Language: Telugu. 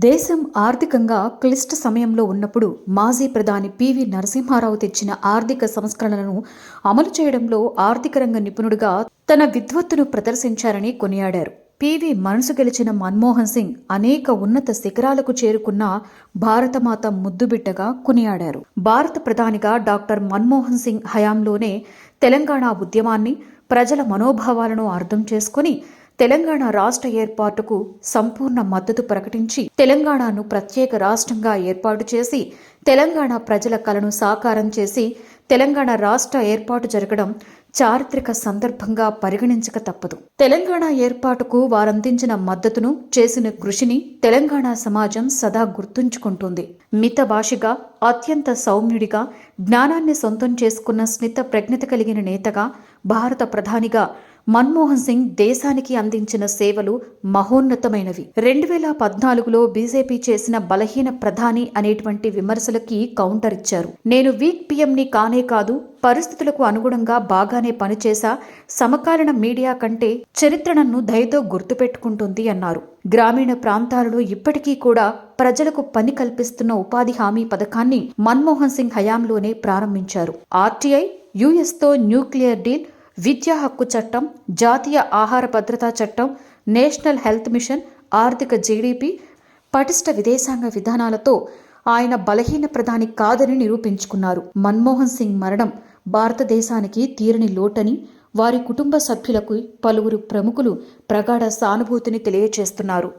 దేశం ఆర్థికంగా క్లిష్ట సమయంలో ఉన్నప్పుడు మాజీ ప్రధాని పివి నరసింహారావు తెచ్చిన ఆర్థిక సంస్కరణలను అమలు చేయడంలో ఆర్థిక రంగ నిపుణుడిగా తన విద్వత్తును ప్రదర్శించారని కొనియాడారు. పివి మనసు గెలిచిన మన్మోహన్ సింగ్ అనేక ఉన్నత శిఖరాలకు చేరుకున్న భారతమాత ముద్దుబిడ్డగా కొనియాడారు. భారత ప్రధానిగా డాక్టర్ మన్మోహన్ సింగ్ హయాంలోనే తెలంగాణ ఉద్యమాన్ని, ప్రజల మనోభావాలను అర్థం చేసుకుని తెలంగాణ రాష్ట్ర ఏర్పాటుకు సంపూర్ణ మద్దతు ప్రకటించి తెలంగాణను ప్రత్యేక రాష్ట్రంగా ఏర్పాటు చేసి తెలంగాణ ప్రజల కలను సాకారం చేసి తెలంగాణ రాష్ట్ర ఏర్పాటు జరగడం చారిత్రక సందర్భంగా పరిగణించక తప్పదు. తెలంగాణ ఏర్పాటుకు వారందించిన మద్దతును, చేసిన కృషిని తెలంగాణ సమాజం సదా గుర్తుంచుకుంటుంది. మితభాషిగా, అత్యంత సౌమ్యుడిగా, జ్ఞానాన్ని సొంతం చేసుకున్న స్మిత ప్రజ్ఞత కలిగిన నేతగా, భారత ప్రధానిగా మన్మోహన్ సింగ్ దేశానికి అందించిన సేవలు మహోన్నతమైనవి. 2014లో బీజేపీ చేసిన బలహీన ప్రధాని అనేటువంటి విమర్శలకి కౌంటర్ ఇచ్చారు. నేను వీక్ పీఎంని కానే కాదు, పరిస్థితులకు అనుగుణంగా బాగానే పనిచేసా, సమకాలీన మీడియా కంటే చరిత్ర నన్ను దయతో గుర్తుపెట్టుకుంటుంది అన్నారు. గ్రామీణ ప్రాంతాలలో ఇప్పటికీ కూడా ప్రజలకు పని కల్పిస్తున్న ఉపాధి హామీ పథకాన్ని మన్మోహన్ సింగ్ హయాంలోనే ప్రారంభించారు. ఆర్టీఐ, యుఎస్తో న్యూక్లియర్ డీల్, విద్యా హక్కు చట్టం, జాతీయ ఆహార భద్రతా చట్టం, నేషనల్ హెల్త్ మిషన్, ఆర్థిక జీడీపీ, పటిష్ట విదేశాంగ విధానాలతో ఆయన బలహీన ప్రధాని కాదని నిరూపించుకున్నారు. మన్మోహన్ సింగ్ మరణం భారతదేశానికి తీరని లోటని వారి కుటుంబ సభ్యులకు పలువురు ప్రముఖులు ప్రగాఢ సానుభూతిని తెలియజేస్తున్నారు.